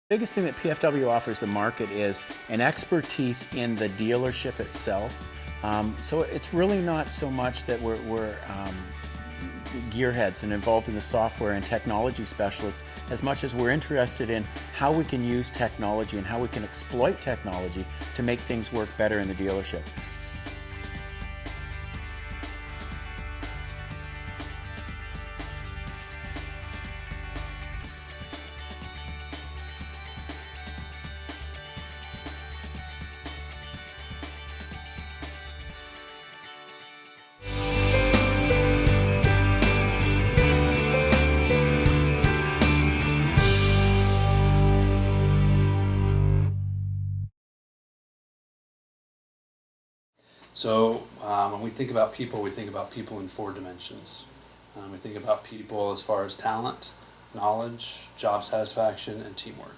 Biggest thing that PFW offers the market is an expertise in the dealership itself. So it's really not so much that we're gearheads and involved in the software and technology specialists as much as we're interested in how we can use technology and how we can exploit technology to make things work better in the dealership. So when we think about people in four dimensions. We think about people as far as talent, knowledge, job satisfaction, and teamwork.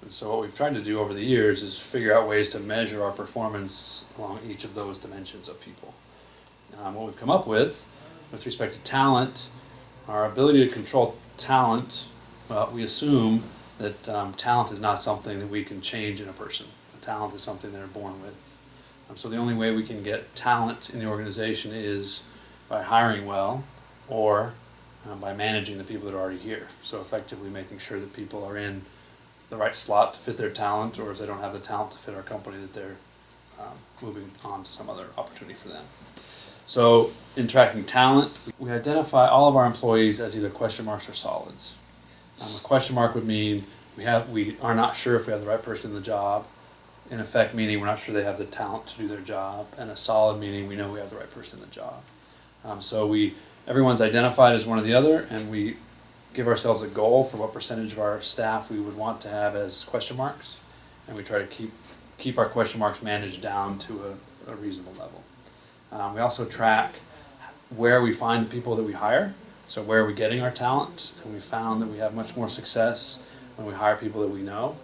And so what we've tried to do over the years is figure out ways to measure our performance along each of those dimensions of people. What we've come up with respect to talent, our ability to control talent, well, we assume that talent is not something that we can change in a person. Talent is something they're born with. So the only way we can get talent in the organization is by hiring well or by managing the people that are already here. So effectively making sure that people are in the right slot to fit their talent, or if they don't have the talent to fit our company, that they're moving on to some other opportunity for them. So in tracking talent, we identify all of our employees as either question marks or solids. A question mark would mean we are not sure if we have the right person in the job. In effect, meaning we're not sure they have the talent to do their job, and a solid meaning we know we have the right person in the job. So everyone's identified as one or the other, and we give ourselves a goal for what percentage of our staff we would want to have as question marks, and we try to keep our question marks managed down to a reasonable level. We also track where we find the people that we hire, so where are we getting our talent, and we found that we have much more success when we hire people that we know.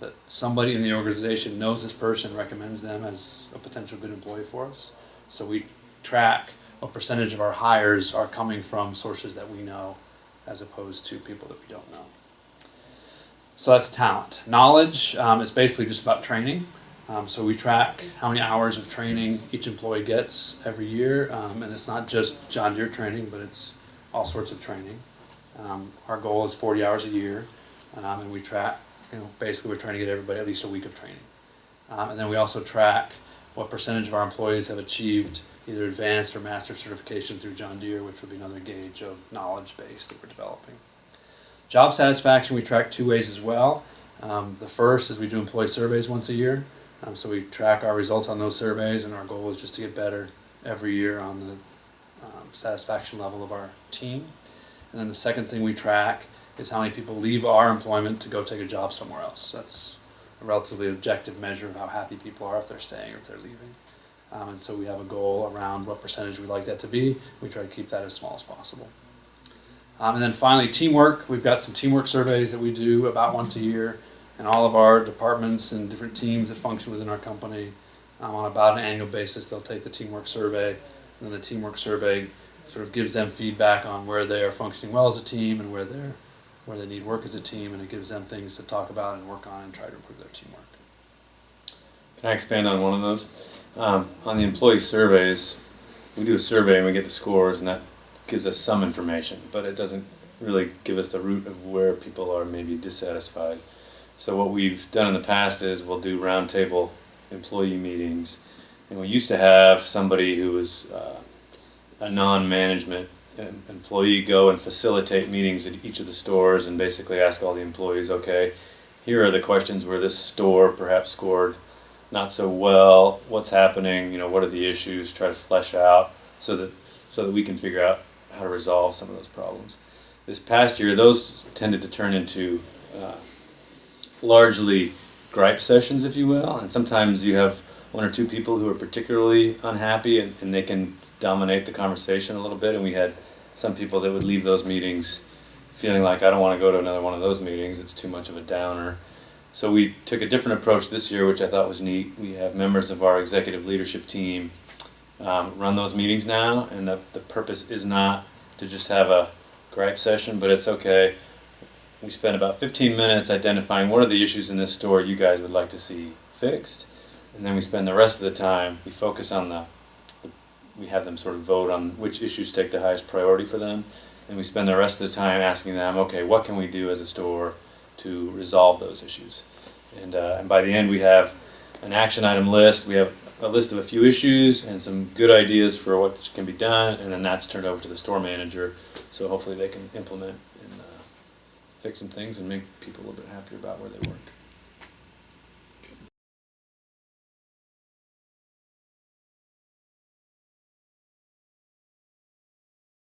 That somebody in the organization knows this person, recommends them as a potential good employee for us. So we track what percentage of our hires are coming from sources that we know as opposed to people that we don't know. So that's talent. Knowledge is basically just about training. So we track how many hours of training each employee gets every year, and it's not just John Deere training, but it's all sorts of training. Our goal is 40 hours a year, and we track. Basically we're trying to get everybody at least a week of training. And then we also track what percentage of our employees have achieved either advanced or master certification through John Deere, which would be another gauge of knowledge base that we're developing. Job satisfaction we track two ways as well. The first is we do employee surveys once a year. So we track our results on those surveys, and our goal is just to get better every year on the satisfaction level of our team. And then the second thing we track is how many people leave our employment to go take a job somewhere else. That's a relatively objective measure of how happy people are if they're staying or if they're leaving. And so we have a goal around what percentage we'd like that to be. We try to keep that as small as possible. And then finally, teamwork. We've got some teamwork surveys that we do about once a year, and all of our departments and different teams that function within our company on about an annual basis, they'll take the teamwork survey, and then the teamwork survey sort of gives them feedback on where they are functioning well as a team and where they need work as a team, and it gives them things to talk about and work on and try to improve their teamwork. Can I expand on one of those? On the employee surveys, we do a survey and we get the scores, and that gives us some information, but it doesn't really give us the root of where people are maybe dissatisfied. So what we've done in the past is we'll do roundtable employee meetings, and we used to have somebody who was a non-management employee go and facilitate meetings at each of the stores and basically ask all the employees, okay, here are the questions where this store perhaps scored not so well, what's happening, what are the issues, try to flesh out so that we can figure out how to resolve some of those problems. This past year, those tended to turn into largely gripe sessions, if you will, and sometimes you have one or two people who are particularly unhappy and they can dominate the conversation a little bit, and we had some people that would leave those meetings feeling like, I don't want to go to another one of those meetings, it's too much of a downer. So we took a different approach this year, which I thought was neat. We have members of our executive leadership team run those meetings now, and the purpose is not to just have a gripe session, but it's okay, we spend about 15 minutes identifying what are the issues in this store you guys would like to see fixed, and then we spend the rest of the time, we focus on we have them sort of vote on which issues take the highest priority for them, and we spend the rest of the time asking them, okay, what can we do as a store to resolve those issues? And by the end we have an action item list, we have a list of a few issues and some good ideas for what can be done, and then that's turned over to the store manager, so hopefully they can implement and fix some things and make people a little bit happier about where they work.